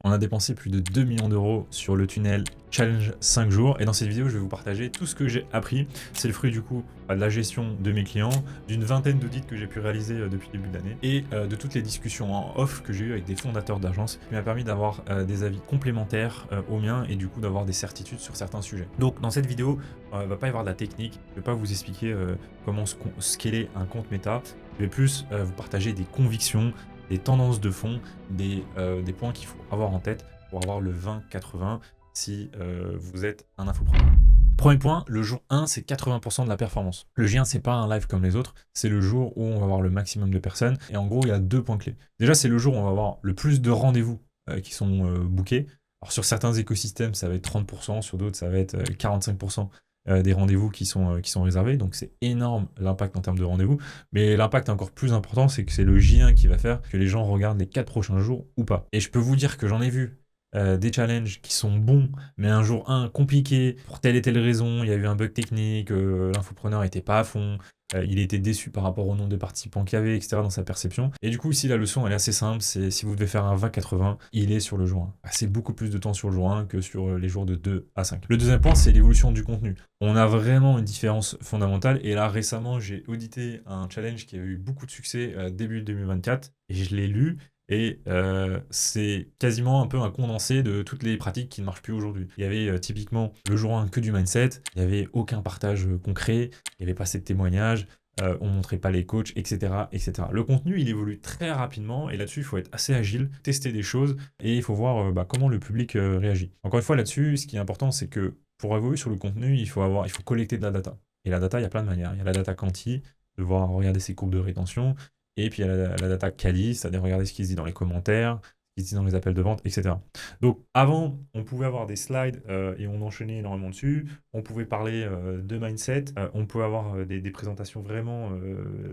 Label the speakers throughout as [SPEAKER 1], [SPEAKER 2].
[SPEAKER 1] On a dépensé plus de 2 millions d'euros sur le tunnel Challenge 5 jours. Et dans cette vidéo, je vais vous partager tout ce que j'ai appris. C'est le fruit du coup de la gestion de mes clients, d'une vingtaine d'audits que j'ai pu réaliser depuis le début de l'année et de toutes les discussions en off que j'ai eues avec des fondateurs d'agences qui m'a permis d'avoir des avis complémentaires aux miens et du coup d'avoir des certitudes sur certains sujets. Donc dans cette vidéo, il ne va pas y avoir de la technique. Je ne vais pas vous expliquer comment scaler un compte méta. Je vais plus vous partager des convictions, des tendances de fond, des points qu'il faut avoir en tête pour avoir le 20-80 si vous êtes un infopreneur. Premier point, le jour 1, c'est 80% de la performance. Le J1, c'est pas un live comme les autres, c'est le jour où on va avoir le maximum de personnes. Et en gros, il y a 2 points clés. Déjà, c'est le jour où on va avoir le plus de rendez-vous qui sont bookés. Alors sur certains écosystèmes, ça va être 30%, sur d'autres, ça va être 45%. Des rendez-vous qui sont réservés, donc c'est énorme l'impact en termes de rendez-vous, mais l'impact encore plus important, c'est que c'est le J1 qui va faire que les gens regardent les 4 prochains jours ou pas. Et je peux vous dire que j'en ai vu des challenges qui sont bons, mais un jour 1 compliqué, pour telle et telle raison, il y a eu un bug technique, l'infopreneur n'était pas à fond, il était déçu par rapport au nombre de participants qu'il y avait, etc. dans sa perception. Et du coup, ici, la leçon, elle est assez simple, c'est si vous devez faire un 20-80, il est sur le jour 1. C'est beaucoup plus de temps sur le jour 1 que sur les jours de 2 à 5. Le deuxième point, c'est l'évolution du contenu. On a vraiment une différence fondamentale, et là, récemment, j'ai audité un challenge qui a eu beaucoup de succès début 2024, et je l'ai lu, et c'est quasiment un peu un condensé de toutes les pratiques qui ne marchent plus aujourd'hui. Il y avait typiquement le jour 1 que du mindset, il n'y avait aucun partage concret, il n'y avait pas assez de témoignages, on ne montrait pas les coachs, etc., etc. Le contenu, il évolue très rapidement et là-dessus, il faut être assez agile, tester des choses et il faut voir comment le public réagit. Encore une fois, là-dessus, ce qui est important, c'est que pour évoluer sur le contenu, il faut collecter de la data. Et la data, il y a plein de manières. Il y a la data quanti, de regarder ses courbes de rétention. Et puis il y a la data quali, c'est-à-dire regarder ce qui se dit dans les commentaires, ce qui se dit dans les appels de vente, etc. Donc avant, on pouvait avoir des slides et on enchaînait énormément dessus. On pouvait parler de mindset, on pouvait avoir des présentations vraiment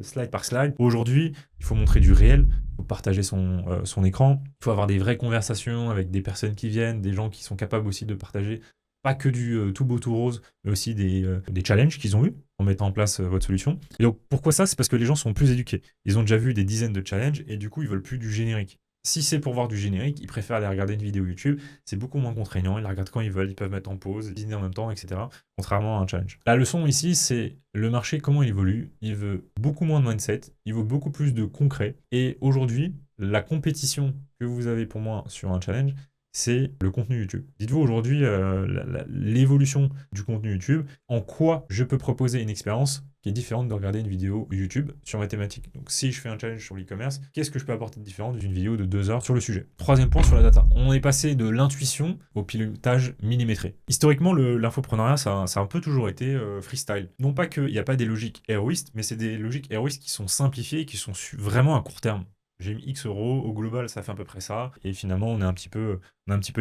[SPEAKER 1] slide par slide. Aujourd'hui, il faut montrer du réel, il faut partager son écran, il faut avoir des vraies conversations avec des personnes qui viennent, des gens qui sont capables aussi de partager pas que du tout beau tout rose, mais aussi des challenges qu'ils ont eu en mettant en place votre solution. Et donc pourquoi ça? C'est parce que les gens sont plus éduqués. Ils ont déjà vu des dizaines de challenges et du coup ils veulent plus du générique. Si c'est pour voir du générique, ils préfèrent aller regarder une vidéo YouTube, c'est beaucoup moins contraignant, ils la regardent quand ils veulent, ils peuvent mettre en pause, dîner en même temps, etc. Contrairement à un challenge. La leçon ici, c'est le marché, comment il évolue. Il veut beaucoup moins de mindset, il veut beaucoup plus de concret. Et aujourd'hui, la compétition que vous avez pour moi sur un challenge, c'est le contenu YouTube. Dites-vous aujourd'hui l'évolution du contenu YouTube, en quoi je peux proposer une expérience qui est différente de regarder une vidéo YouTube sur ma thématique. Donc si je fais un challenge sur l'e-commerce, qu'est-ce que je peux apporter de différent d'une vidéo de 2 heures sur le sujet? Troisième point sur la data. On est passé de l'intuition au pilotage millimétré. Historiquement, l'infopreneuriat, ça a un peu toujours été freestyle. Non pas qu'il n'y a pas des logiques héroïstes, mais c'est des logiques héroïstes qui sont simplifiées et qui sont vraiment à court terme. J'ai mis X euros, au global ça fait à peu près ça, et finalement on est un petit peu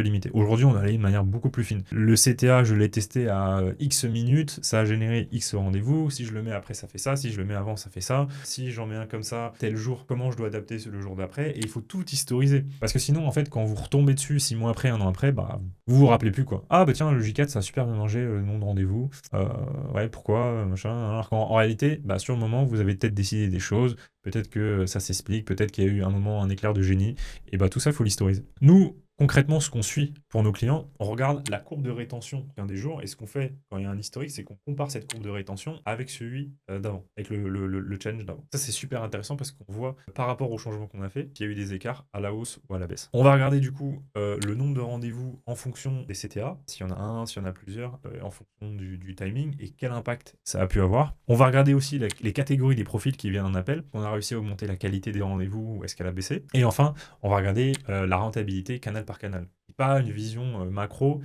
[SPEAKER 1] limité. Aujourd'hui on a allé de manière beaucoup plus fine. Le CTA, je l'ai testé à X minutes, ça a généré X rendez-vous, si je le mets après ça fait ça, si je le mets avant ça fait ça, si j'en mets un comme ça, tel jour, comment je dois adapter le jour d'après, et il faut tout historiser. Parce que sinon en fait quand vous retombez dessus 6 mois après, 1 an après, vous vous rappelez plus quoi. Ah bah tiens, le J4 ça a super bien mangé le nombre de rendez-vous, ouais pourquoi, machin, alors qu'en réalité, sur le moment vous avez peut-être décidé des choses, peut-être que ça s'explique, peut-être qu'il y a eu un moment, un éclair de génie, et tout ça, il faut l'historiser. Nous, concrètement, ce qu'on suit pour nos clients, on regarde la courbe de rétention des jours, et ce qu'on fait quand il y a un historique, c'est qu'on compare cette courbe de rétention avec celui d'avant, avec le challenge d'avant. Ça, c'est super intéressant parce qu'on voit, par rapport au changement qu'on a fait, qu'il y a eu des écarts à la hausse ou à la baisse. On va regarder du coup le nombre de rendez-vous en fonction des CTA, s'il y en a un, s'il y en a plusieurs, en fonction du timing, et quel impact ça a pu avoir. On va regarder aussi les catégories des profils qui viennent en appel. On a réussi à augmenter la qualité des rendez-vous ou est-ce qu'elle a baissé. Et enfin, on va regarder la rentabilité canal par canal. Pas une vision macro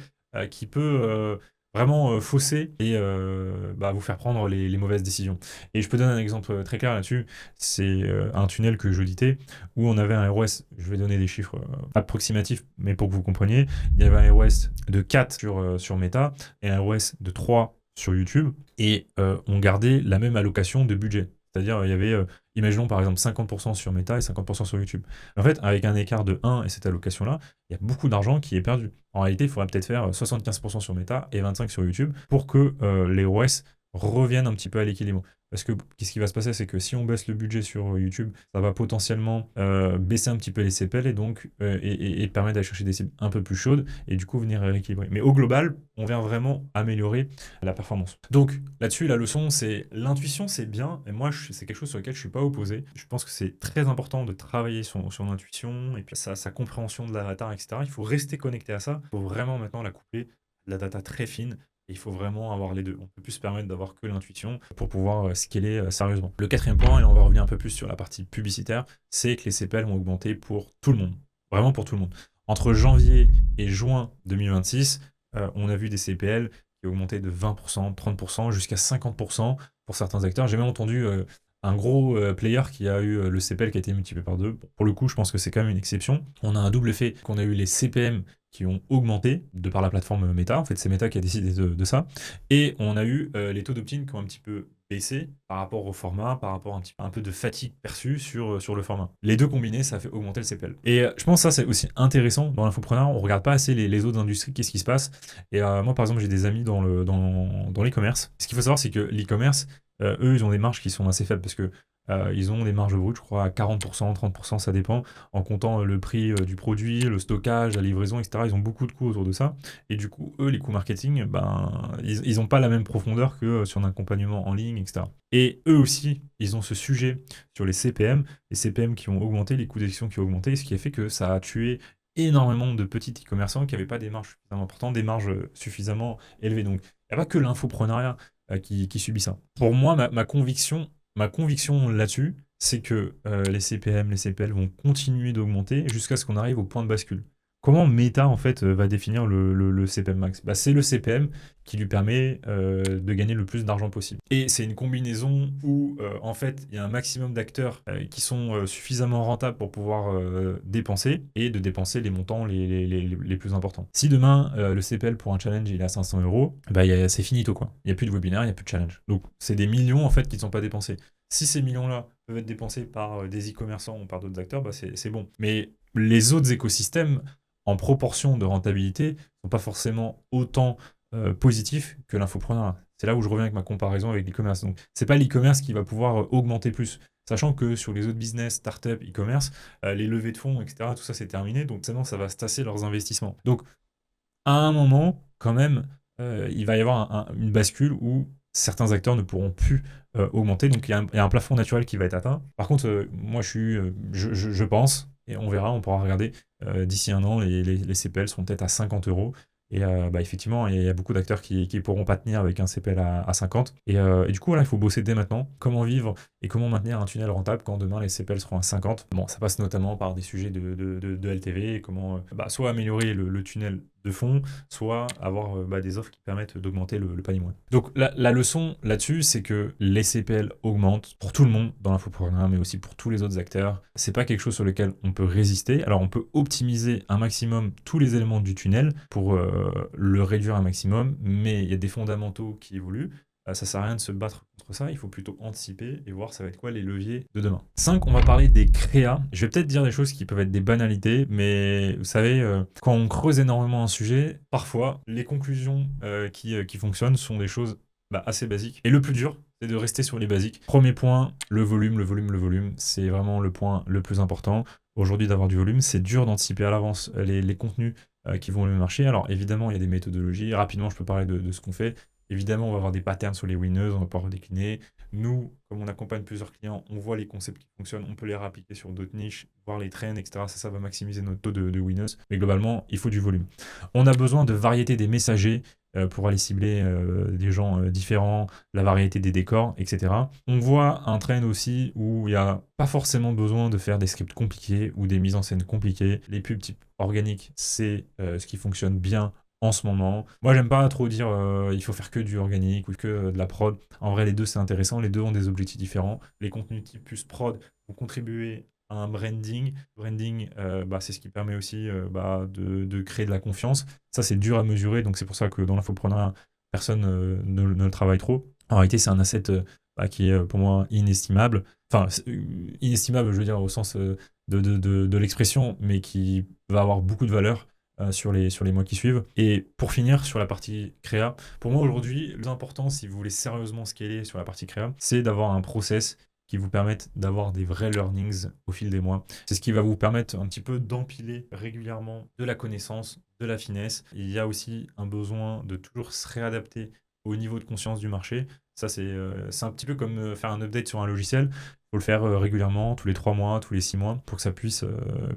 [SPEAKER 1] qui peut vraiment fausser et vous faire prendre les mauvaises décisions. Et je peux donner un exemple très clair là-dessus. C'est un tunnel que j'auditais où on avait un ROS, je vais donner des chiffres approximatifs, mais pour que vous compreniez, il y avait un ROS de 4 sur Meta et un ROS de 3 sur YouTube, et on gardait la même allocation de budget. C'est-à-dire, il y avait, imaginons par exemple 50% sur Meta et 50% sur YouTube. En fait, avec un écart de 1 et cette allocation-là, il y a beaucoup d'argent qui est perdu. En réalité, il faudrait peut-être faire 75% sur Meta et 25% sur YouTube pour que les ROS reviennent un petit peu à l'équilibre. Parce que qu'est-ce qui va se passer, c'est que si on baisse le budget sur YouTube, ça va potentiellement baisser un petit peu les CPL et donc et permettre d'aller chercher des cibles un peu plus chaudes et du coup venir rééquilibrer. Mais au global, on vient vraiment améliorer la performance. Donc là-dessus, la leçon, c'est l'intuition, c'est bien. Et moi, c'est quelque chose sur lequel je suis pas opposé. Je pense que c'est très important de travailler sur l'intuition et puis sa compréhension de la data, etc. Il faut rester connecté à ça. Il faut vraiment maintenant la coupler à de la data très fine. Et il faut vraiment avoir les deux. On peut plus se permettre d'avoir que l'intuition pour pouvoir scaler sérieusement. Le quatrième point, et on va revenir un peu plus sur la partie publicitaire, c'est que les CPL vont augmenter pour tout le monde. Vraiment pour tout le monde. Entre janvier et juin 2026, on a vu des CPL qui ont augmenté de 20%, 30%, jusqu'à 50% pour certains acteurs. J'ai même entendu un gros player qui a eu le CPL qui a été multiplié par 2. Pour le coup, je pense que c'est quand même une exception. On a un double effet qu'on a eu les CPM qui ont augmenté de par la plateforme Meta. En fait, c'est Meta qui a décidé de ça. Et on a eu les taux d'opt-in qui ont un petit peu baissé par rapport au format, par rapport un peu de fatigue perçue sur le format. Les deux combinés, ça fait augmenter le CPL. Et je pense que ça, c'est aussi intéressant dans l'infopreneur. On regarde pas assez les autres industries, qu'est-ce qui se passe. Et moi, par exemple, j'ai des amis dans l'e-commerce. Ce qu'il faut savoir, c'est que l'e-commerce, eux, ils ont des marges qui sont assez faibles parce que ils ont des marges brutes, je crois, à 40%, 30%, ça dépend, en comptant le prix du produit, le stockage, la livraison, etc. Ils ont beaucoup de coûts autour de ça. Et du coup, eux, les coûts marketing, ils n'ont pas la même profondeur que sur un accompagnement en ligne, etc. Et eux aussi, ils ont ce sujet sur les CPM qui ont augmenté, les coûts d'acquisition qui ont augmenté, ce qui a fait que ça a tué énormément de petits e-commerçants qui n'avaient pas des marges suffisamment importantes, des marges suffisamment élevées. Donc, il n'y a pas que l'infoprenariat qui subit ça. Pour moi, ma conviction là-dessus, c'est que les CPM, les CPL vont continuer d'augmenter jusqu'à ce qu'on arrive au point de bascule. Comment Meta, en fait, va définir le CPM max? C'est le CPM qui lui permet de gagner le plus d'argent possible. Et c'est une combinaison où, en fait, il y a un maximum d'acteurs qui sont suffisamment rentables pour pouvoir dépenser et de dépenser les montants les plus importants. Si demain, le CPL pour un challenge, il est à 500 €, c'est finito, quoi. Il n'y a plus de webinaire, il n'y a plus de challenge. Donc, c'est des millions, en fait, qui ne sont pas dépensés. Si ces millions-là peuvent être dépensés par des e-commerçants ou par d'autres acteurs, c'est bon. Mais les autres écosystèmes, en proportion de rentabilité, sont pas forcément autant positifs que l'infopreneur. C'est là où je reviens avec ma comparaison avec l'e-commerce. Donc, c'est pas l'e-commerce qui va pouvoir augmenter plus. Sachant que sur les autres business, start-up, e-commerce, les levées de fonds, etc., tout ça c'est terminé. Donc, ça va se tasser leurs investissements. Donc, à un moment, quand même, il va y avoir une bascule où certains acteurs ne pourront plus augmenter. Donc, il y a un plafond naturel qui va être atteint. Par contre, moi, je pense, et on verra, on pourra regarder, d'ici un an, les CPL seront peut-être à 50 €. Et effectivement, il y a beaucoup d'acteurs qui ne pourront pas tenir avec un CPL à 50. Et du coup, voilà, il faut bosser dès maintenant. Comment vivre et comment maintenir un tunnel rentable quand demain les CPL seront à 50. Bon, ça passe notamment par des sujets de LTV, et comment soit améliorer le tunnel de fond, soit avoir des offres qui permettent d'augmenter le panier moyen. Donc la leçon là-dessus, c'est que les CPL augmentent pour tout le monde dans l'infoprenariat, mais aussi pour tous les autres acteurs. C'est pas quelque chose sur lequel on peut résister. Alors on peut optimiser un maximum tous les éléments du tunnel pour le réduire un maximum, mais il y a des fondamentaux qui évoluent. Ça sert à rien de se battre contre ça, il faut plutôt anticiper et voir ça va être quoi les leviers de demain. 5, on va parler des créas. Je vais peut-être dire des choses qui peuvent être des banalités, mais vous savez, quand on creuse énormément un sujet, parfois les conclusions qui fonctionnent sont des choses assez basiques. Et le plus dur, c'est de rester sur les basiques. Premier point, le volume. C'est vraiment le point le plus important. Aujourd'hui, d'avoir du volume, c'est dur d'anticiper à l'avance les contenus qui vont le marché. Alors évidemment, il y a des méthodologies. Rapidement, je peux parler de ce qu'on fait. Évidemment, on va avoir des patterns sur les winners, on va pouvoir décliner. Nous, comme on accompagne plusieurs clients, on voit les concepts qui fonctionnent, on peut les réappliquer sur d'autres niches, voir les trends, etc. Ça va maximiser notre taux de winners. Mais globalement, il faut du volume. On a besoin de variété des messagers pour aller cibler des gens différents, la variété des décors, etc. On voit un trend aussi où il n'y a pas forcément besoin de faire des scripts compliqués ou des mises en scène compliquées. Les pubs type organiques, c'est ce qui fonctionne bien en ce moment. Moi, j'aime pas trop dire il faut faire que du organique ou que de la prod. En vrai, les deux, c'est intéressant. Les deux ont des objectifs différents. Les contenus type plus prod vont contribuer à un branding. Branding, c'est ce qui permet aussi de créer de la confiance. Ça, c'est dur à mesurer. Donc, c'est pour ça que dans l'infoprenariat, personne ne le travaille trop. En réalité, c'est un asset qui est pour moi inestimable. Enfin, inestimable, je veux dire, au sens de l'expression, mais qui va avoir beaucoup de valeur sur les mois qui suivent. Et pour finir sur la partie créa, pour moi aujourd'hui, le plus important si vous voulez sérieusement scaler sur la partie créa, c'est d'avoir un process qui vous permette d'avoir des vrais learnings au fil des mois. C'est ce qui va vous permettre un petit peu d'empiler régulièrement de la connaissance, de la finesse. Il y a aussi un besoin de toujours se réadapter au niveau de conscience du marché. Ça, c'est un petit peu comme faire un update sur un logiciel. Il faut le faire régulièrement, tous les 3 mois, tous les 6 mois, pour que ça puisse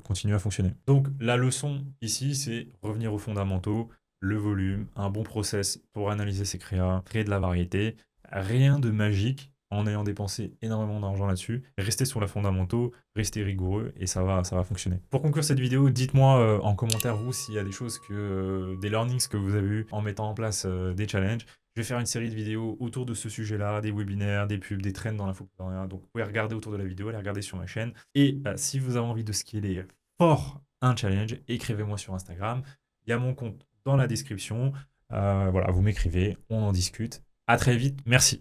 [SPEAKER 1] continuer à fonctionner. Donc la leçon ici, c'est revenir aux fondamentaux, le volume, un bon process pour analyser ses créas, créer de la variété. Rien de magique en ayant dépensé énormément d'argent là-dessus. Restez sur les fondamentaux, restez rigoureux et ça va fonctionner. Pour conclure cette vidéo, dites-moi en commentaire vous s'il y a des choses des learnings que vous avez eu en mettant en place des challenges. Je vais faire une série de vidéos autour de ce sujet-là, des webinaires, des pubs, des trends dans l'infoprenariat. Donc vous pouvez regarder autour de la vidéo, allez regarder sur ma chaîne. Et si vous avez envie de scaler fort un challenge, écrivez-moi sur Instagram. Il y a mon compte dans la description. Voilà, vous m'écrivez, on en discute. À très vite, merci.